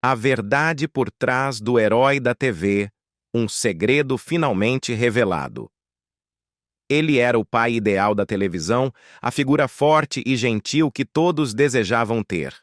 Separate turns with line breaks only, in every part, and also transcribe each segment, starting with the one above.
A verdade por trás do herói da TV, um segredo finalmente revelado. Ele era o pai ideal da televisão, a figura forte e gentil que todos desejavam ter.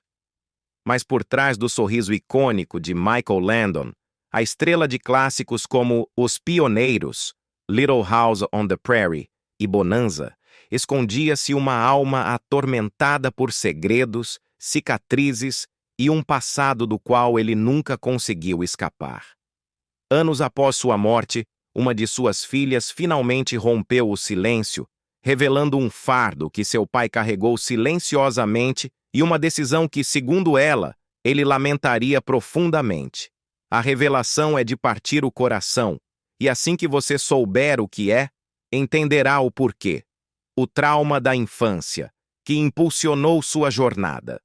Mas por trás do sorriso icônico de Michael Landon, a estrela de clássicos como Os Pioneiros, Little House on the Prairie e Bonanza, escondia-se uma alma atormentada por segredos, cicatrizes e um passado do qual ele nunca conseguiu escapar. Anos após sua morte, uma de suas filhas finalmente rompeu o silêncio, revelando um fardo que seu pai carregou silenciosamente e uma decisão que, segundo ela, ele lamentaria profundamente. A revelação é de partir o coração, e assim que você souber o que é, entenderá o porquê. O trauma da infância, que impulsionou sua jornada.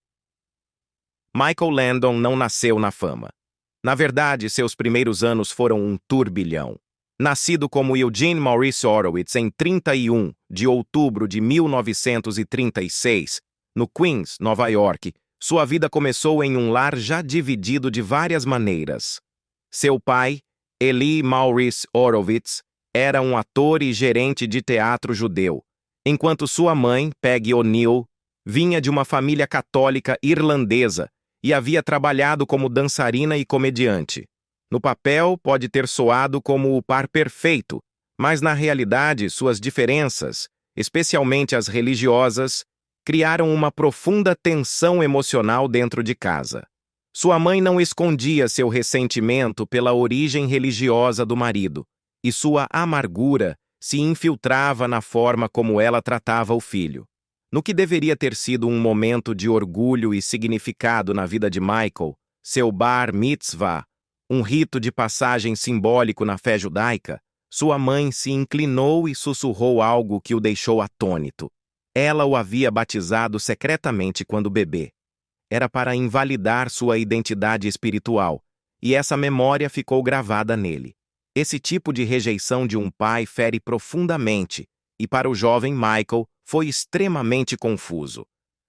Michael Landon não nasceu na fama. Na verdade, seus primeiros anos foram um turbilhão. Nascido como Eugene Maurice Horowitz em 31 de outubro de 1936, no Queens, Nova York, sua vida começou em um lar já dividido de várias maneiras. Seu pai, Eli Maurice Horowitz, era um ator e gerente de teatro judeu, enquanto sua mãe, Peggy O'Neill, vinha de uma família católica irlandesa e havia trabalhado como dançarina e comediante. No papel, pode ter soado como o par perfeito, mas na realidade suas diferenças, especialmente as religiosas, criaram uma profunda tensão emocional dentro de casa. Sua mãe não escondia seu ressentimento pela origem religiosa do marido, e sua amargura se infiltrava na forma como ela tratava o filho. No que deveria ter sido um momento de orgulho e significado na vida de Michael, seu bar mitzvah, um rito de passagem simbólico na fé judaica, sua mãe se inclinou e sussurrou algo que o deixou atônito. Ela o havia batizado secretamente quando bebê. Era para invalidar sua identidade espiritual, e essa memória ficou gravada nele. Esse tipo de rejeição de um pai fere profundamente, e para o jovem Michael foi extremamente confuso.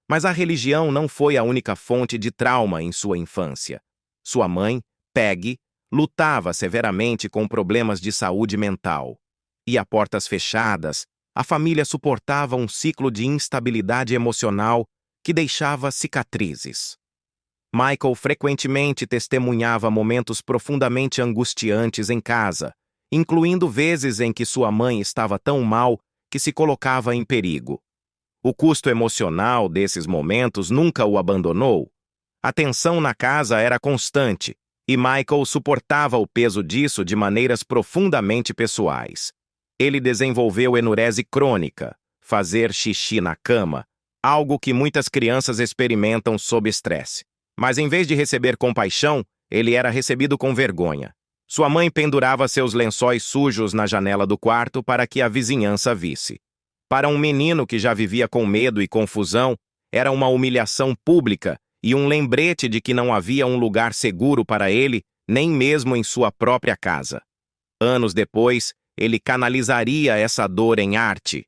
Mas a religião não foi a única fonte de trauma em sua infância. Sua mãe, Peggy, lutava severamente com problemas de saúde mental. E a portas fechadas, a família suportava um ciclo de instabilidade emocional que deixava cicatrizes. Michael frequentemente testemunhava momentos profundamente angustiantes em casa, incluindo vezes em que sua mãe estava tão mal que se colocava em perigo. O custo emocional desses momentos nunca o abandonou. A tensão na casa era constante, e Michael suportava o peso disso de maneiras profundamente pessoais. Ele desenvolveu enurese crônica, fazer xixi na cama, algo que muitas crianças experimentam sob estresse. Mas em vez de receber compaixão, ele era recebido com vergonha. Sua mãe pendurava seus lençóis sujos na janela do quarto para que a vizinhança visse. Para um menino que já vivia com medo e confusão, era uma humilhação pública e um lembrete de que não havia um lugar seguro para ele, nem mesmo em sua própria casa. Anos depois, ele canalizaria essa dor em arte.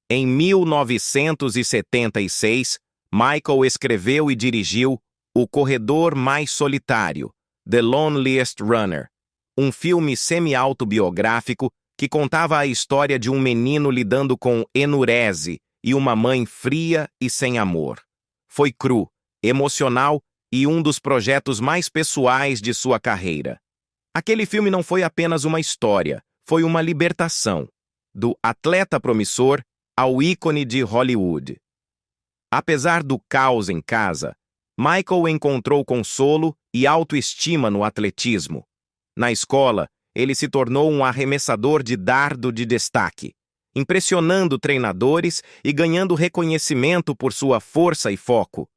Em 1976, Michael escreveu e dirigiu O Corredor Mais Solitário, The Loneliest Runner, um filme semi-autobiográfico que contava a história de um menino lidando com enurese e uma mãe fria e sem amor. Foi cru, emocional e um dos projetos mais pessoais de sua carreira. Aquele filme não foi apenas uma história, foi uma libertação, do atleta promissor ao ícone de Hollywood. Apesar do caos em casa, Michael encontrou consolo e autoestima no atletismo. Na escola, ele se tornou um arremessador de dardo de destaque, impressionando treinadores e ganhando reconhecimento por sua força e foco.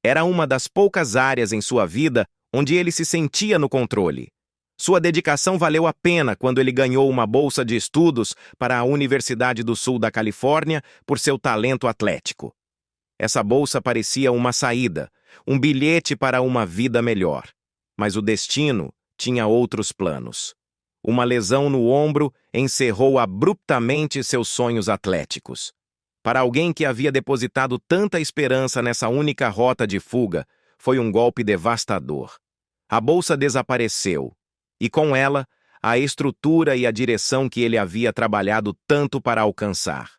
Era uma das poucas áreas em sua vida onde ele se sentia no controle. Sua dedicação valeu a pena quando ele ganhou uma bolsa de estudos para a Universidade do Sul da Califórnia por seu talento atlético. Essa bolsa parecia uma saída, um bilhete para uma vida melhor. Mas o destino tinha outros planos. Uma lesão no ombro encerrou abruptamente seus sonhos atléticos. Para alguém que havia depositado tanta esperança nessa única rota de fuga, foi um golpe devastador. A bolsa desapareceu, e com ela, a estrutura e a direção que ele havia trabalhado tanto para alcançar.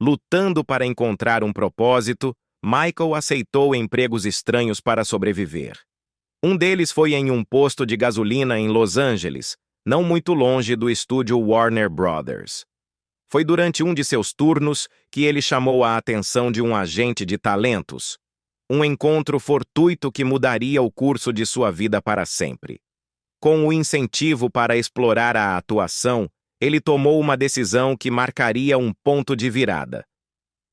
Lutando para encontrar um propósito, Michael aceitou empregos estranhos para sobreviver. Um deles foi em um posto de gasolina em Los Angeles, não muito longe do estúdio Warner Brothers. Foi durante um de seus turnos que ele chamou a atenção de um agente de talentos, um encontro fortuito que mudaria o curso de sua vida para sempre. Com o incentivo para explorar a atuação, ele tomou uma decisão que marcaria um ponto de virada.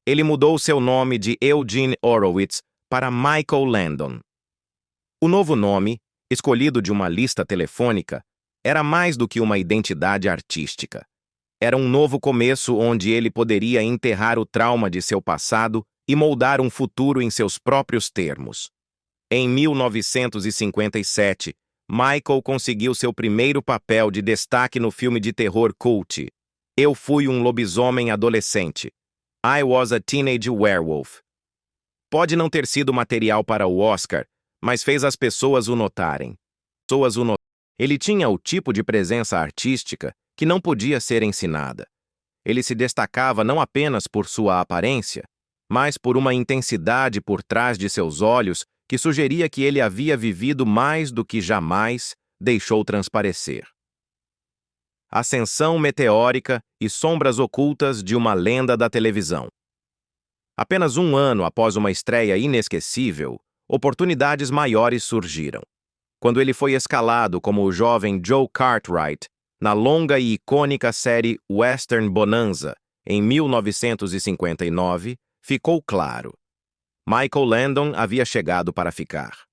Ele mudou seu nome de Eugene Horowitz para Michael Landon. O novo nome, escolhido de uma lista telefônica, era mais do que uma identidade artística. Era um novo começo onde ele poderia enterrar o trauma de seu passado e moldar um futuro em seus próprios termos. Em 1957, Michael conseguiu seu primeiro papel de destaque no filme de terror cult, Eu Fui um Lobisomem Adolescente, I Was a Teenage Werewolf. Pode não ter sido material para o Oscar, mas fez as pessoas o notarem. Ele tinha o tipo de presença artística que não podia ser ensinada. Ele se destacava não apenas por sua aparência, mas por uma intensidade por trás de seus olhos que sugeria que ele havia vivido mais do que jamais deixou transparecer. Ascensão meteórica e sombras ocultas de uma lenda da televisão. Apenas um ano após uma estreia inesquecível, oportunidades maiores surgiram. Quando ele foi escalado como o jovem Joe Cartwright na longa e icônica série Western Bonanza, em 1959, ficou claro. Michael Landon havia chegado para ficar.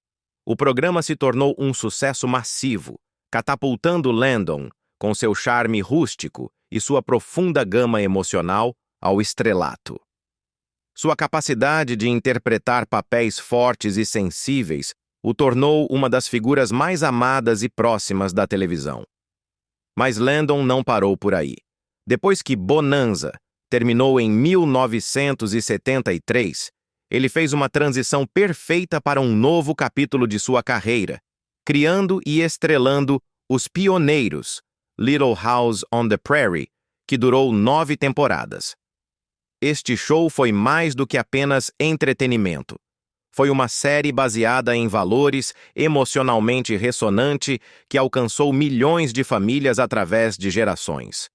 O programa se tornou um sucesso massivo, catapultando Landon, com seu charme rústico e sua profunda gama emocional, ao estrelato. Sua capacidade de interpretar papéis fortes e sensíveis o tornou uma das figuras mais amadas e próximas da televisão. Mas Landon não parou por aí. Depois que Bonanza terminou em 1973, ele fez uma transição perfeita para um novo capítulo de sua carreira, criando e estrelando Os Pioneiros, Little House on the Prairie, que durou 9 temporadas. Este show foi mais do que apenas entretenimento. Foi uma série baseada em valores, emocionalmente ressonante, que alcançou milhões de famílias através de gerações.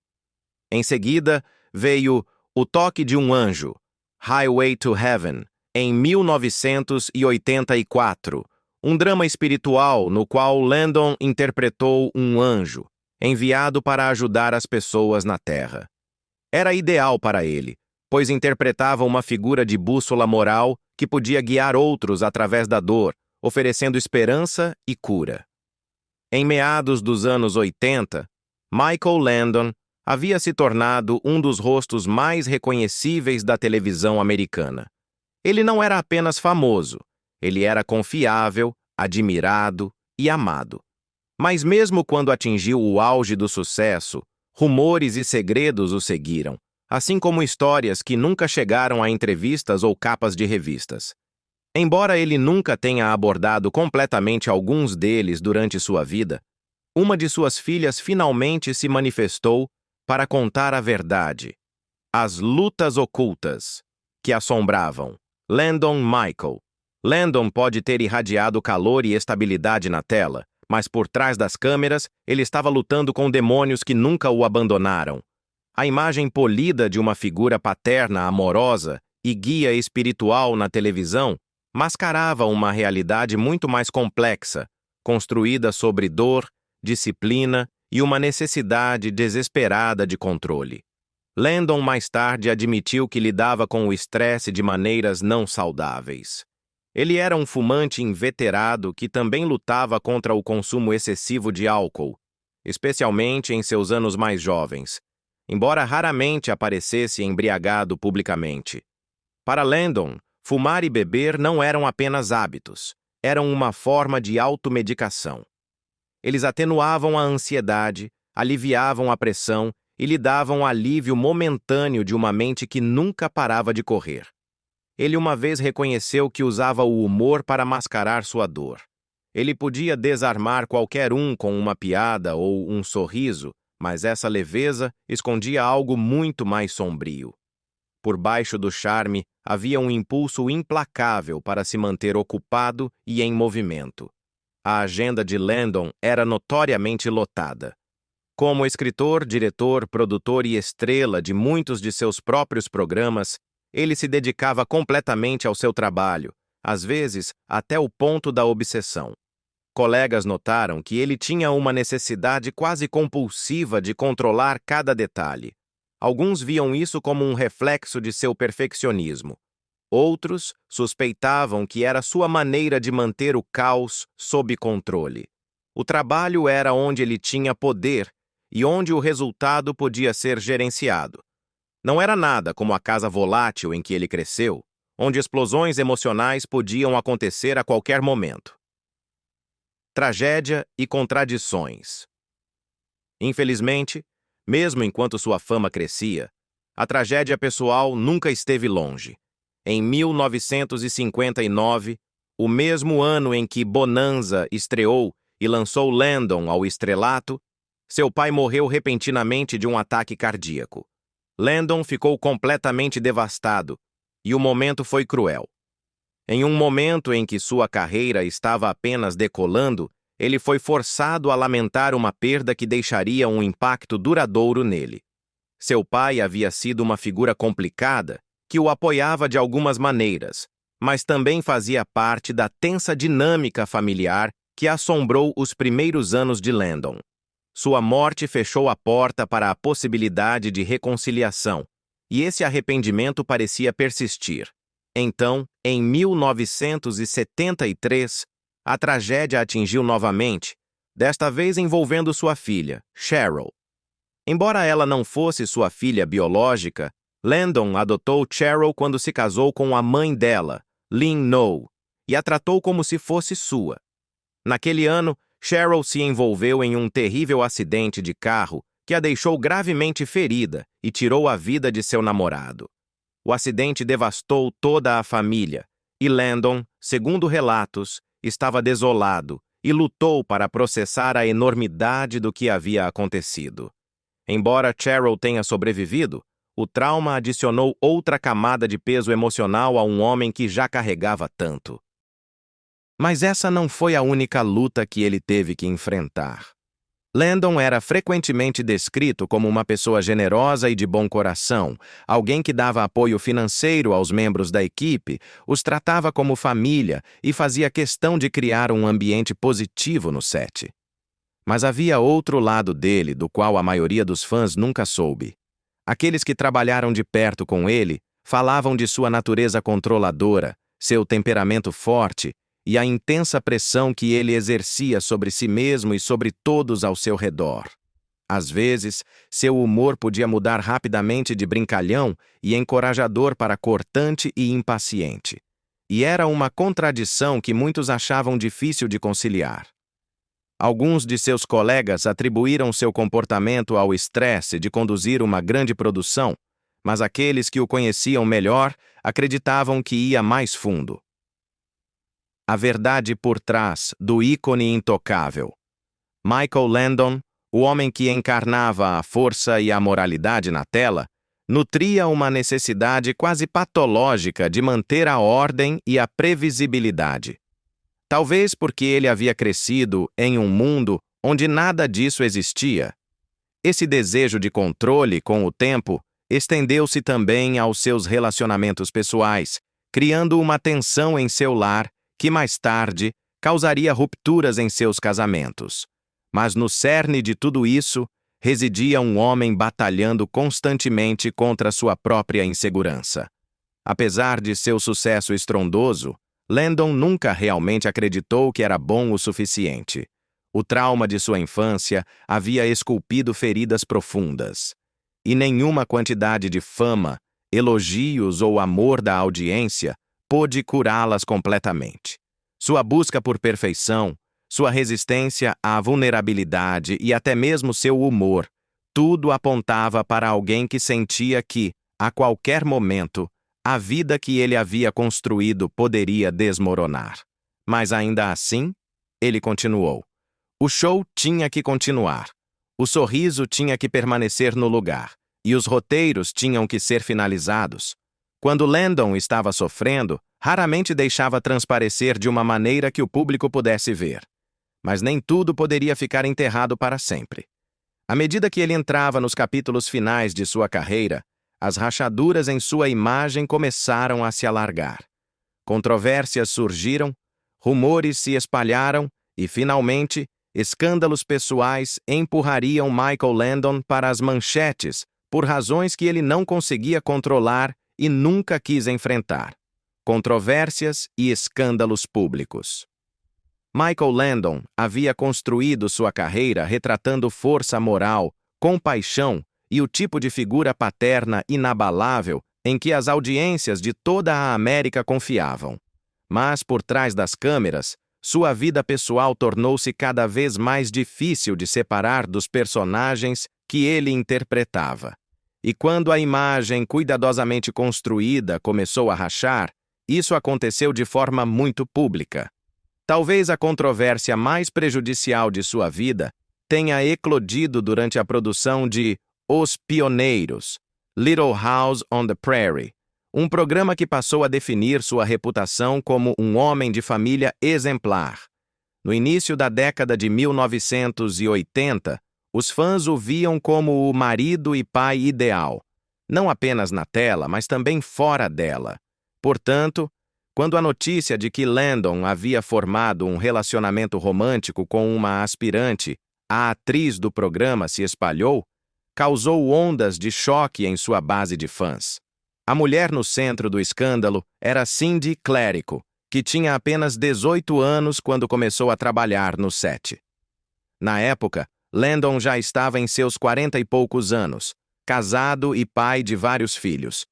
Em seguida, veio O Toque de um Anjo, Highway to Heaven, em 1984, um drama espiritual no qual Landon interpretou um anjo, enviado para ajudar as pessoas na Terra. Era ideal para ele, pois interpretava uma figura de bússola moral que podia guiar outros através da dor, oferecendo esperança e cura. Em meados dos anos 80, Michael Landon havia se tornado um dos rostos mais reconhecíveis da televisão americana. Ele não era apenas famoso, ele era confiável, admirado e amado. Mas mesmo quando atingiu o auge do sucesso, rumores e segredos o seguiram, assim como histórias que nunca chegaram a entrevistas ou capas de revistas. Embora ele nunca tenha abordado completamente alguns deles durante sua vida, uma de suas filhas finalmente se manifestou para contar a verdade. As lutas ocultas que assombravam Landon Michael. Landon pode ter irradiado calor e estabilidade na tela, mas por trás das câmeras ele estava lutando com demônios que nunca o abandonaram. A imagem polida de uma figura paterna amorosa e guia espiritual na televisão mascarava uma realidade muito mais complexa, construída sobre dor, disciplina e uma necessidade desesperada de controle. Landon mais tarde admitiu que lidava com o estresse de maneiras não saudáveis. Ele era um fumante inveterado que também lutava contra o consumo excessivo de álcool, especialmente em seus anos mais jovens, embora raramente aparecesse embriagado publicamente. Para Landon, fumar e beber não eram apenas hábitos, eram uma forma de automedicação. Eles atenuavam a ansiedade, aliviavam a pressão e lhe davam alívio momentâneo de uma mente que nunca parava de correr. Ele uma vez reconheceu que usava o humor para mascarar sua dor. Ele podia desarmar qualquer um com uma piada ou um sorriso, mas essa leveza escondia algo muito mais sombrio. Por baixo do charme havia um impulso implacável para se manter ocupado e em movimento. A agenda de Landon era notoriamente lotada. Como escritor, diretor, produtor e estrela de muitos de seus próprios programas, ele se dedicava completamente ao seu trabalho, às vezes até o ponto da obsessão. Colegas notaram que ele tinha uma necessidade quase compulsiva de controlar cada detalhe. Alguns viam isso como um reflexo de seu perfeccionismo. Outros suspeitavam que era sua maneira de manter o caos sob controle. O trabalho era onde ele tinha poder e onde o resultado podia ser gerenciado. Não era nada como a casa volátil em que ele cresceu, onde explosões emocionais podiam acontecer a qualquer momento. Tragédia e contradições. Infelizmente, mesmo enquanto sua fama crescia, a tragédia pessoal nunca esteve longe. Em 1959, o mesmo ano em que Bonanza estreou e lançou Landon ao estrelato, seu pai morreu repentinamente de um ataque cardíaco. Landon ficou completamente devastado, e o momento foi cruel. Em um momento em que sua carreira estava apenas decolando, ele foi forçado a lamentar uma perda que deixaria um impacto duradouro nele. Seu pai havia sido uma figura complicada, que o apoiava de algumas maneiras, mas também fazia parte da tensa dinâmica familiar que assombrou os primeiros anos de Landon. Sua morte fechou a porta para a possibilidade de reconciliação, e esse arrependimento parecia persistir. Então, em 1973, a tragédia atingiu novamente, desta vez envolvendo sua filha, Cheryl. Embora ela não fosse sua filha biológica, Landon adotou Cheryl quando se casou com a mãe dela, Lynn Noe, e a tratou como se fosse sua. Naquele ano, Cheryl se envolveu em um terrível acidente de carro que a deixou gravemente ferida e tirou a vida de seu namorado. O acidente devastou toda a família, e Landon, segundo relatos, estava desolado e lutou para processar a enormidade do que havia acontecido. Embora Cheryl tenha sobrevivido, o trauma adicionou outra camada de peso emocional a um homem que já carregava tanto. Mas essa não foi a única luta que ele teve que enfrentar. Landon era frequentemente descrito como uma pessoa generosa e de bom coração, alguém que dava apoio financeiro aos membros da equipe, os tratava como família e fazia questão de criar um ambiente positivo no set. Mas havia outro lado dele, do qual a maioria dos fãs nunca soube. Aqueles que trabalharam de perto com ele falavam de sua natureza controladora, seu temperamento forte e a intensa pressão que ele exercia sobre si mesmo e sobre todos ao seu redor. Às vezes, seu humor podia mudar rapidamente de brincalhão e encorajador para cortante e impaciente. E era uma contradição que muitos achavam difícil de conciliar. Alguns de seus colegas atribuíram seu comportamento ao estresse de conduzir uma grande produção, mas aqueles que o conheciam melhor acreditavam que ia mais fundo. A verdade por trás do ícone intocável. Michael Landon, o homem que encarnava a força e a moralidade na tela, nutria uma necessidade quase patológica de manter a ordem e a previsibilidade. Talvez porque ele havia crescido em um mundo onde nada disso existia. Esse desejo de controle, com o tempo, estendeu-se também aos seus relacionamentos pessoais, criando uma tensão em seu lar que mais tarde causaria rupturas em seus casamentos. Mas no cerne de tudo isso, residia um homem batalhando constantemente contra sua própria insegurança. Apesar de seu sucesso estrondoso, Landon nunca realmente acreditou que era bom o suficiente. O trauma de sua infância havia esculpido feridas profundas. E nenhuma quantidade de fama, elogios ou amor da audiência pôde curá-las completamente. Sua busca por perfeição, sua resistência à vulnerabilidade e até mesmo seu humor, tudo apontava para alguém que sentia que, a qualquer momento, a vida que ele havia construído poderia desmoronar. Mas ainda assim, Ele continuou. O show tinha que continuar. O sorriso tinha que permanecer no lugar. E os roteiros tinham que ser finalizados. Quando Landon estava sofrendo, raramente deixava transparecer de uma maneira que o público pudesse ver. Mas nem tudo poderia ficar enterrado para sempre. À medida que ele entrava nos capítulos finais de sua carreira, as rachaduras em sua imagem começaram a se alargar. Controvérsias surgiram, rumores se espalharam e, finalmente, escândalos pessoais empurrariam Michael Landon para as manchetes por razões que ele não conseguia controlar e nunca quis enfrentar. Controvérsias e escândalos públicos. Michael Landon havia construído sua carreira retratando força moral, compaixão e o tipo de figura paterna inabalável em que as audiências de toda a América confiavam. Mas, por trás das câmeras, sua vida pessoal tornou-se cada vez mais difícil de separar dos personagens que ele interpretava. E quando a imagem cuidadosamente construída começou a rachar, isso aconteceu de forma muito pública. Talvez a controvérsia mais prejudicial de sua vida tenha eclodido durante a produção de Os Pioneiros, Little House on the Prairie, um programa que passou a definir sua reputação como um homem de família exemplar. No início da década de 1980, os fãs o viam como o marido e pai ideal, não apenas na tela, mas também fora dela. Portanto, quando a notícia de que Landon havia formado um relacionamento romântico com uma aspirante, a atriz do programa se espalhou, causou ondas de choque em sua base de fãs. A mulher no centro do escândalo era Cindy Clerico, que tinha apenas 18 anos quando começou a trabalhar no set. Na época, Landon já estava em seus 40 e poucos anos, casado e pai de vários filhos.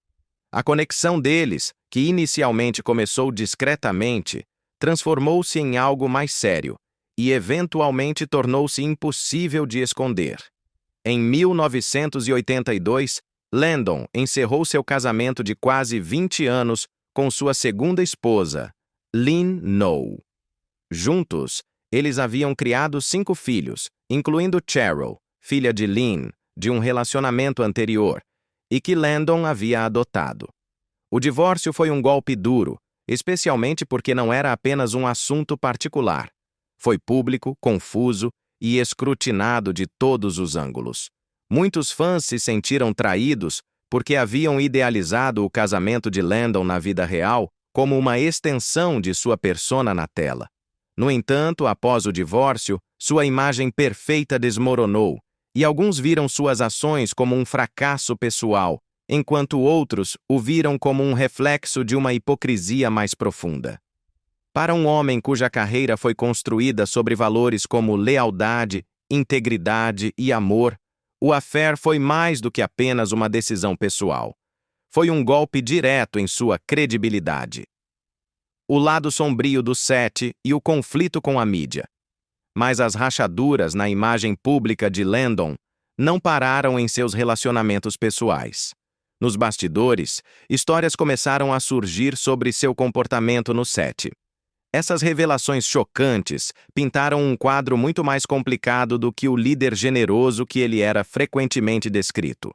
A conexão deles, que inicialmente começou discretamente, transformou-se em algo mais sério e eventualmente tornou-se impossível de esconder. Em 1982, Landon encerrou seu casamento de quase 20 anos com sua segunda esposa, Lynn No. Juntos, eles haviam criado 5 filhos, incluindo Cheryl, filha de Lynn, de um relacionamento anterior, e que Landon havia adotado. O divórcio foi um golpe duro, especialmente porque não era apenas um assunto particular. Foi público, confuso e escrutinado de todos os ângulos. Muitos fãs se sentiram traídos porque haviam idealizado o casamento de Landon na vida real como uma extensão de sua persona na tela. No entanto, após o divórcio, sua imagem perfeita desmoronou, e alguns viram suas ações como um fracasso pessoal, enquanto outros o viram como um reflexo de uma hipocrisia mais profunda. Para um homem cuja carreira foi construída sobre valores como lealdade, integridade e amor, o affair foi mais do que apenas uma decisão pessoal. Foi um golpe direto em sua credibilidade. O lado sombrio do set e o conflito com a mídia. Mas as rachaduras na imagem pública de Landon não pararam em seus relacionamentos pessoais. Nos bastidores, histórias começaram a surgir sobre seu comportamento no set. Essas revelações chocantes pintaram um quadro muito mais complicado do que o líder generoso que ele era frequentemente descrito.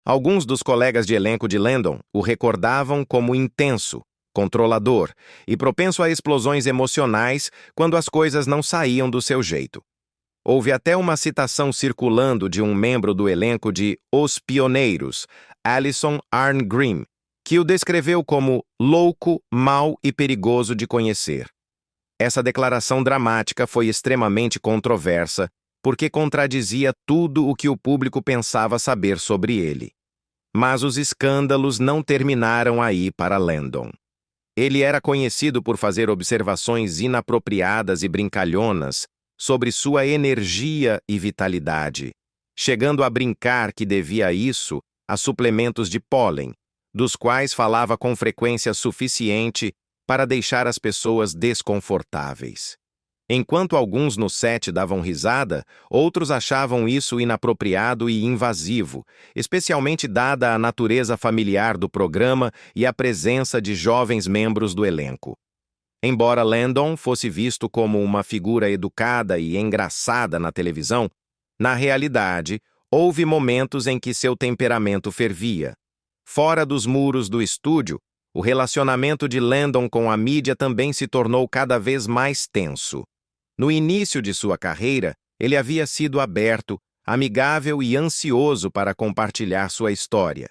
Alguns dos colegas de elenco de Landon o recordavam como intenso, controlador e propenso a explosões emocionais quando as coisas não saíam do seu jeito. Houve até uma citação circulando de um membro do elenco de Os Pioneiros, Alison Arngrim, que o descreveu como louco, mau e perigoso de conhecer. Essa declaração dramática foi extremamente controversa, porque contradizia tudo o que o público pensava saber sobre ele. Mas os escândalos não terminaram aí para Landon. Ele era conhecido por fazer observações inapropriadas e brincalhonas sobre sua energia e vitalidade, chegando a brincar que devia isso a suplementos de pólen, dos quais falava com frequência suficiente para deixar as pessoas desconfortáveis. Enquanto alguns no set davam risada, outros achavam isso inapropriado e invasivo, especialmente dada a natureza familiar do programa e a presença de jovens membros do elenco. Embora Landon fosse visto como uma figura educada e engraçada na televisão, na realidade, houve momentos em que seu temperamento fervia. Fora dos muros do estúdio, o relacionamento de Landon com a mídia também se tornou cada vez mais tenso. No início de sua carreira, ele havia sido aberto, amigável e ansioso para compartilhar sua história.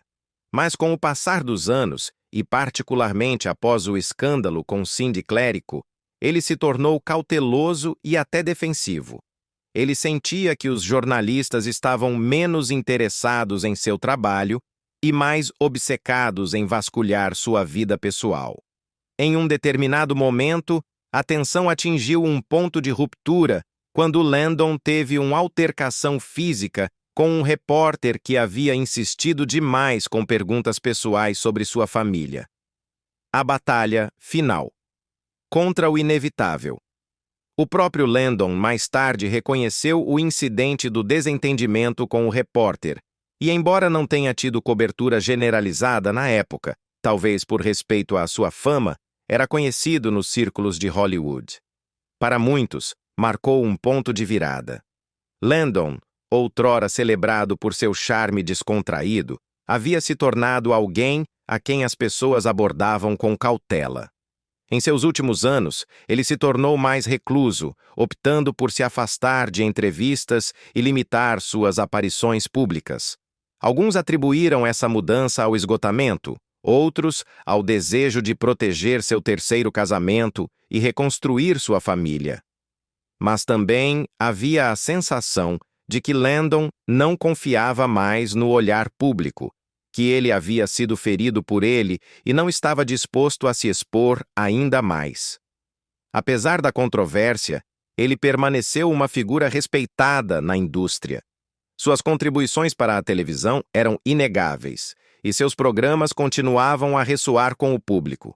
Mas com o passar dos anos, e particularmente após o escândalo com Cindy Clérico, ele se tornou cauteloso e até defensivo. Ele sentia que os jornalistas estavam menos interessados em seu trabalho e mais obcecados em vasculhar sua vida pessoal. Em um determinado momento, a tensão atingiu um ponto de ruptura quando Landon teve uma altercação física com um repórter que havia insistido demais com perguntas pessoais sobre sua família. A batalha final. Contra o inevitável. O próprio Landon mais tarde reconheceu o incidente do desentendimento com o repórter, e embora não tenha tido cobertura generalizada na época, talvez por respeito à sua fama, era conhecido nos círculos de Hollywood. Para muitos, marcou um ponto de virada. Landon, outrora celebrado por seu charme descontraído, havia se tornado alguém a quem as pessoas abordavam com cautela. Em seus últimos anos, ele se tornou mais recluso, optando por se afastar de entrevistas e limitar suas aparições públicas. Alguns atribuíram essa mudança ao esgotamento, outros ao desejo de proteger seu terceiro casamento e reconstruir sua família. Mas também havia a sensação de que Landon não confiava mais no olhar público, que ele havia sido ferido por ele e não estava disposto a se expor ainda mais. Apesar da controvérsia, ele permaneceu uma figura respeitada na indústria. Suas contribuições para a televisão eram inegáveis, e seus programas continuavam a ressoar com o público.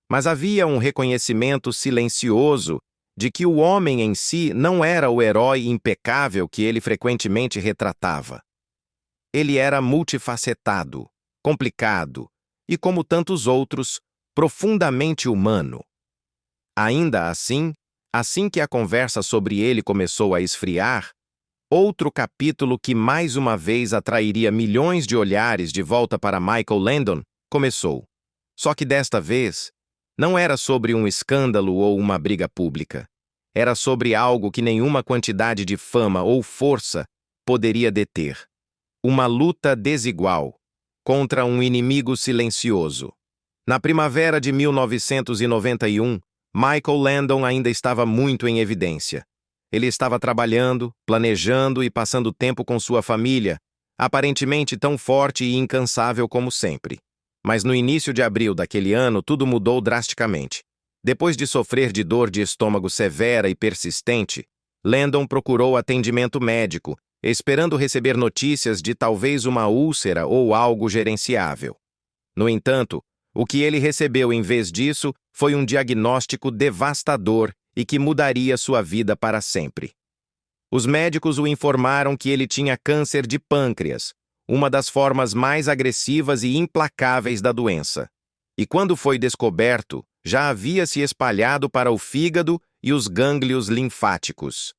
Mas havia um reconhecimento silencioso de que o homem em si não era o herói impecável que ele frequentemente retratava. Ele era multifacetado, complicado e, como tantos outros, profundamente humano. Ainda assim que a conversa sobre ele começou a esfriar, outro capítulo que mais uma vez atrairia milhões de olhares de volta para Michael Landon começou. Só que desta vez, não era sobre um escândalo ou uma briga pública. Era sobre algo que nenhuma quantidade de fama ou força poderia deter. Uma luta desigual contra um inimigo silencioso. Na primavera de 1991, Michael Landon ainda estava muito em evidência. Ele estava trabalhando, planejando e passando tempo com sua família, aparentemente tão forte e incansável como sempre. Mas no início de abril daquele ano, tudo mudou drasticamente. Depois de sofrer de dor de estômago severa e persistente, Landon procurou atendimento médico, esperando receber notícias de talvez uma úlcera ou algo gerenciável. No entanto, o que ele recebeu em vez disso foi um diagnóstico devastador e que mudaria sua vida para sempre. Os médicos o informaram que ele tinha câncer de pâncreas, uma das formas mais agressivas e implacáveis da doença. E quando foi descoberto, já havia se espalhado para o fígado e os gânglios linfáticos.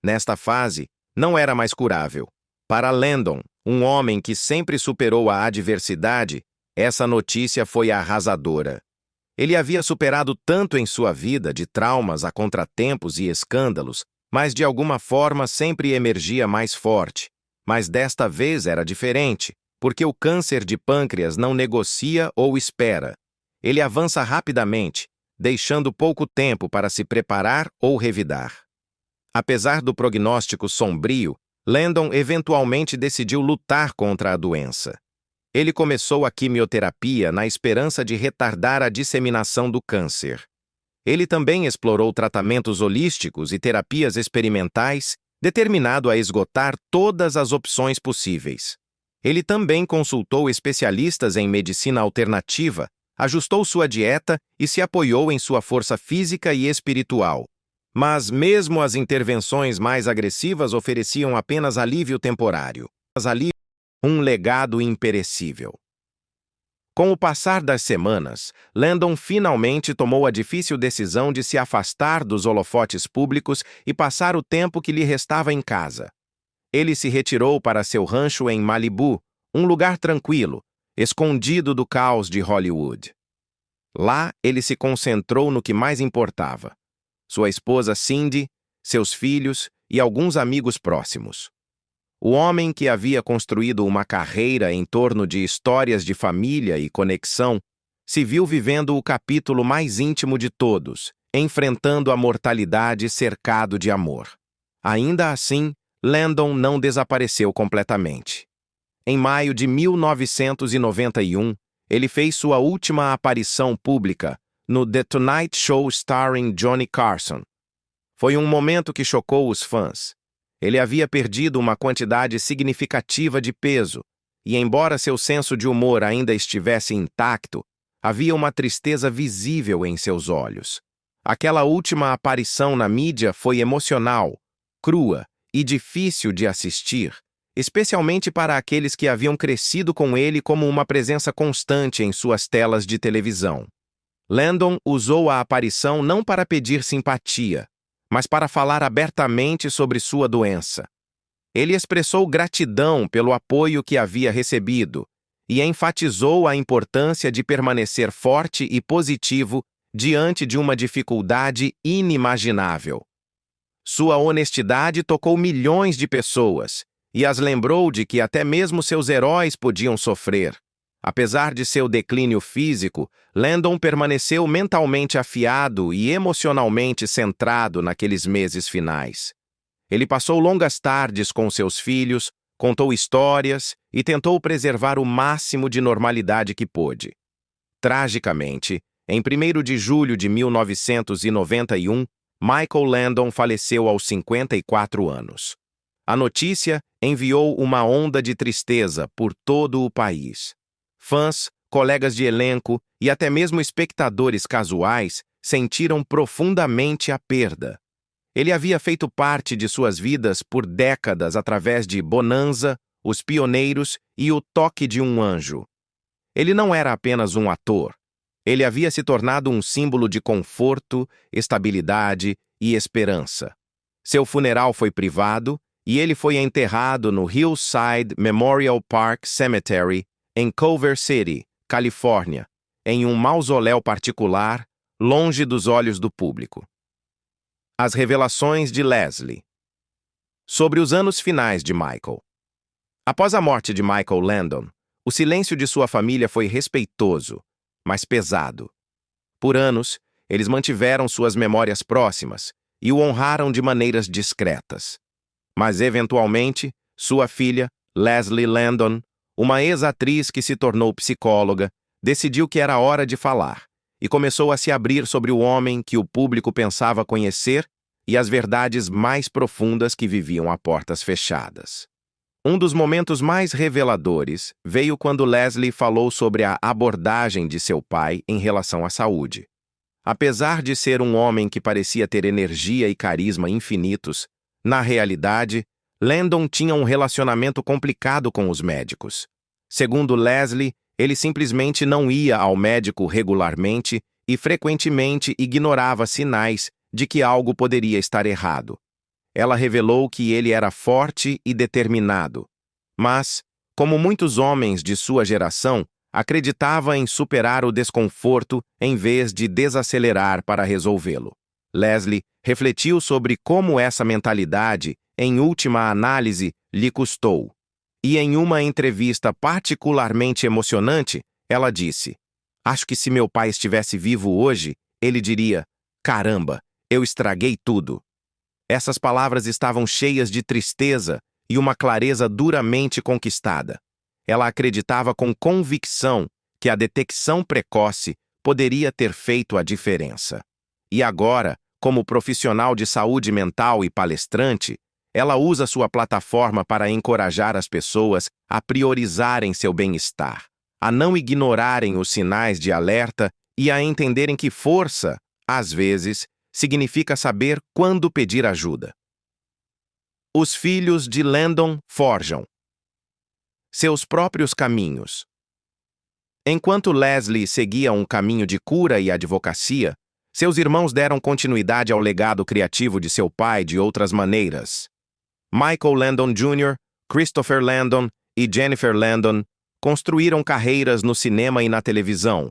Nesta fase, não era mais curável. Para Landon, um homem que sempre superou a adversidade, essa notícia foi arrasadora. Ele havia superado tanto em sua vida de traumas a contratempos e escândalos, mas de alguma forma sempre emergia mais forte. Mas desta vez era diferente, porque o câncer de pâncreas não negocia ou espera. Ele avança rapidamente, deixando pouco tempo para se preparar ou revidar. Apesar do prognóstico sombrio, Landon eventualmente decidiu lutar contra a doença. Ele começou a quimioterapia na esperança de retardar a disseminação do câncer. Ele também explorou tratamentos holísticos e terapias experimentais, determinado a esgotar todas as opções possíveis. Ele também consultou especialistas em medicina alternativa, ajustou sua dieta e se apoiou em sua força física e espiritual. Mas mesmo as intervenções mais agressivas ofereciam apenas alívio temporário. Um legado imperecível. Com o passar das semanas, Landon finalmente tomou a difícil decisão de se afastar dos holofotes públicos e passar o tempo que lhe restava em casa. Ele se retirou para seu rancho em Malibu, um lugar tranquilo, escondido do caos de Hollywood. Lá, ele se concentrou no que mais importava: sua esposa Cindy, seus filhos e alguns amigos próximos. O homem que havia construído uma carreira em torno de histórias de família e conexão se viu vivendo o capítulo mais íntimo de todos, enfrentando a mortalidade cercado de amor. Ainda assim, Landon não desapareceu completamente. Em maio de 1991, ele fez sua última aparição pública no The Tonight Show starring Johnny Carson. Foi um momento que chocou os fãs. Ele havia perdido uma quantidade significativa de peso, e embora seu senso de humor ainda estivesse intacto, havia uma tristeza visível em seus olhos. Aquela última aparição na mídia foi emocional, crua e difícil de assistir, especialmente para aqueles que haviam crescido com ele como uma presença constante em suas telas de televisão. Landon usou a aparição não para pedir simpatia, mas para falar abertamente sobre sua doença. Ele expressou gratidão pelo apoio que havia recebido e enfatizou a importância de permanecer forte e positivo diante de uma dificuldade inimaginável. Sua honestidade tocou milhões de pessoas e as lembrou de que até mesmo seus heróis podiam sofrer. Apesar de seu declínio físico, Landon permaneceu mentalmente afiado e emocionalmente centrado naqueles meses finais. Ele passou longas tardes com seus filhos, contou histórias e tentou preservar o máximo de normalidade que pôde. Tragicamente, em 1º de julho de 1991, Michael Landon faleceu aos 54 anos. A notícia enviou uma onda de tristeza por todo o país. Fãs, colegas de elenco e até mesmo espectadores casuais sentiram profundamente a perda. Ele havia feito parte de suas vidas por décadas através de Bonanza, Os Pioneiros e O Toque de um Anjo. Ele não era apenas um ator. Ele havia se tornado um símbolo de conforto, estabilidade e esperança. Seu funeral foi privado e ele foi enterrado no Hillside Memorial Park Cemetery, em Culver City, Califórnia, em um mausoléu particular, longe dos olhos do público. As revelações de Leslie. Sobre os anos finais de Michael. Após a morte de Michael Landon, o silêncio de sua família foi respeitoso, mas pesado. Por anos, eles mantiveram suas memórias próximas e o honraram de maneiras discretas. Mas, eventualmente, sua filha, Leslie Landon, uma ex-atriz que se tornou psicóloga, decidiu que era hora de falar e começou a se abrir sobre o homem que o público pensava conhecer e as verdades mais profundas que viviam a portas fechadas. Um dos momentos mais reveladores veio quando Leslie falou sobre a abordagem de seu pai em relação à saúde. Apesar de ser um homem que parecia ter energia e carisma infinitos, na realidade, Landon tinha um relacionamento complicado com os médicos. Segundo Leslie, ele simplesmente não ia ao médico regularmente e frequentemente ignorava sinais de que algo poderia estar errado. Ela revelou que ele era forte e determinado, mas, como muitos homens de sua geração, acreditava em superar o desconforto em vez de desacelerar para resolvê-lo. Leslie refletiu sobre como essa mentalidade, em última análise, lhe custou. E em uma entrevista particularmente emocionante, ela disse: "Acho que se meu pai estivesse vivo hoje, ele diria: 'Caramba, eu estraguei tudo.'" Essas palavras estavam cheias de tristeza e uma clareza duramente conquistada. Ela acreditava com convicção que a detecção precoce poderia ter feito a diferença. E agora, como profissional de saúde mental e palestrante, ela usa sua plataforma para encorajar as pessoas a priorizarem seu bem-estar, a não ignorarem os sinais de alerta e a entenderem que força, às vezes, significa saber quando pedir ajuda. Os filhos de Landon forjam seus próprios caminhos. Enquanto Leslie seguia um caminho de cura e advocacia, seus irmãos deram continuidade ao legado criativo de seu pai de outras maneiras. Michael Landon Jr., Christopher Landon e Jennifer Landon construíram carreiras no cinema e na televisão,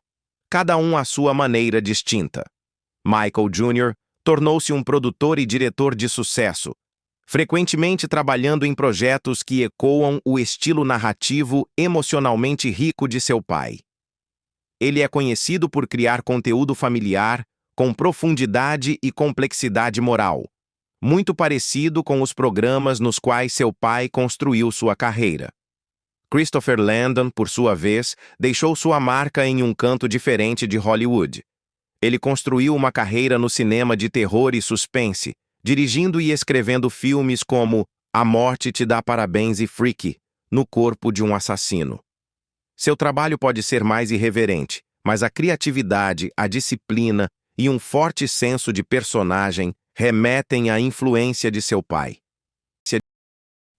cada um à sua maneira distinta. Michael Jr. tornou-se um produtor e diretor de sucesso, frequentemente trabalhando em projetos que ecoam o estilo narrativo emocionalmente rico de seu pai. Ele é conhecido por criar conteúdo familiar com profundidade e complexidade moral, muito parecido com os programas nos quais seu pai construiu sua carreira. Christopher Landon, por sua vez, deixou sua marca em um canto diferente de Hollywood. Ele construiu uma carreira no cinema de terror e suspense, dirigindo e escrevendo filmes como A Morte Te Dá Parabéns e Freaky, No Corpo de um Assassino. Seu trabalho pode ser mais irreverente, mas a criatividade, a disciplina e um forte senso de personagem remetem à influência de seu pai.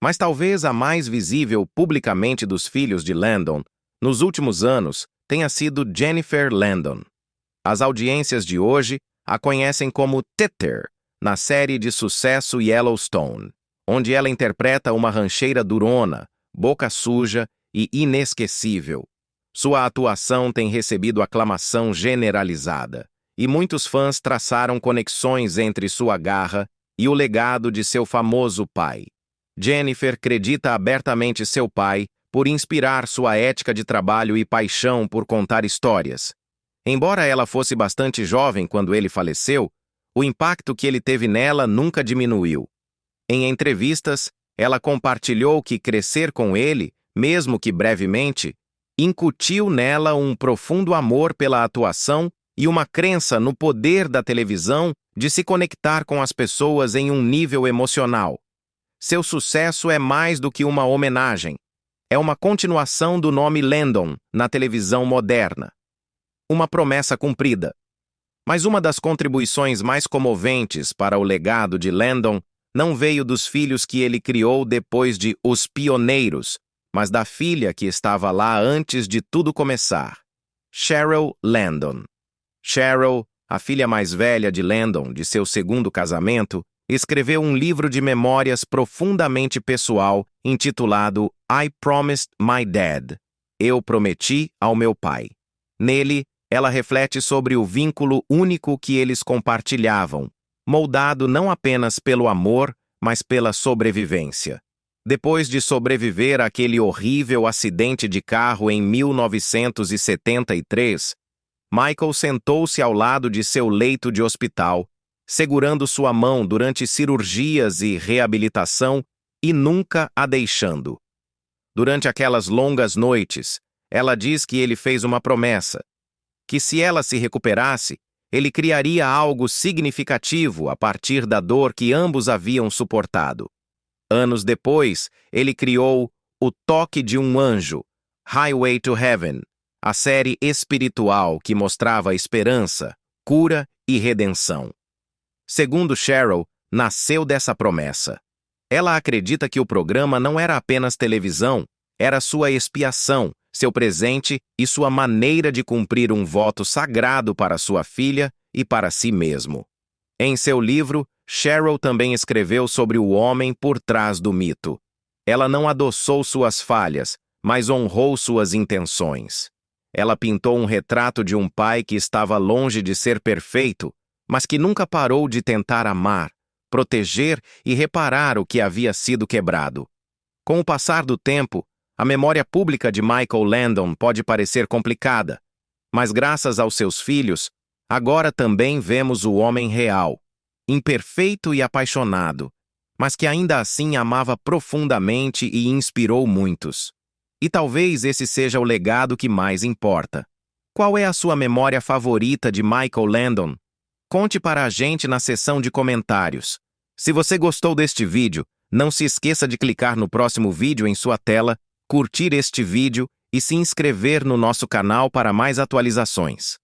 Mas talvez a mais visível publicamente dos filhos de Landon, nos últimos anos, tenha sido Jennifer Landon. As audiências de hoje a conhecem como Tether, na série de sucesso Yellowstone, onde ela interpreta uma rancheira durona, boca suja e inesquecível. Sua atuação tem recebido aclamação generalizada, e muitos fãs traçaram conexões entre sua garra e o legado de seu famoso pai. Jennifer acredita abertamente seu pai por inspirar sua ética de trabalho e paixão por contar histórias. Embora ela fosse bastante jovem quando ele faleceu, o impacto que ele teve nela nunca diminuiu. Em entrevistas, ela compartilhou que crescer com ele, mesmo que brevemente, incutiu nela um profundo amor pela atuação e uma crença no poder da televisão de se conectar com as pessoas em um nível emocional. Seu sucesso é mais do que uma homenagem. É uma continuação do nome Landon na televisão moderna. Uma promessa cumprida. Mas uma das contribuições mais comoventes para o legado de Landon não veio dos filhos que ele criou depois de Os Pioneiros, mas da filha que estava lá antes de tudo começar, Cheryl Landon. Cheryl, a filha mais velha de Landon, de seu segundo casamento, escreveu um livro de memórias profundamente pessoal intitulado I Promised My Dad. Eu prometi ao meu pai. Nele, ela reflete sobre o vínculo único que eles compartilhavam, moldado não apenas pelo amor, mas pela sobrevivência. Depois de sobreviver àquele horrível acidente de carro em 1973, Michael sentou-se ao lado de seu leito de hospital, segurando sua mão durante cirurgias e reabilitação e nunca a deixando. Durante aquelas longas noites, ela diz que ele fez uma promessa, que se ela se recuperasse, ele criaria algo significativo a partir da dor que ambos haviam suportado. Anos depois, ele criou O Toque de um Anjo, Highway to Heaven, a série espiritual que mostrava esperança, cura e redenção. Segundo Cheryl, nasceu dessa promessa. Ela acredita que o programa não era apenas televisão, era sua expiação, seu presente e sua maneira de cumprir um voto sagrado para sua filha e para si mesmo. Em seu livro, Cheryl também escreveu sobre o homem por trás do mito. Ela não adoçou suas falhas, mas honrou suas intenções. Ela pintou um retrato de um pai que estava longe de ser perfeito, mas que nunca parou de tentar amar, proteger e reparar o que havia sido quebrado. Com o passar do tempo, a memória pública de Michael Landon pode parecer complicada, mas graças aos seus filhos, agora também vemos o homem real, imperfeito e apaixonado, mas que ainda assim amava profundamente e inspirou muitos. E talvez esse seja o legado que mais importa. Qual é a sua memória favorita de Michael Landon? Conte para a gente na seção de comentários. Se você gostou deste vídeo, não se esqueça de clicar no próximo vídeo em sua tela, curtir este vídeo e se inscrever no nosso canal para mais atualizações.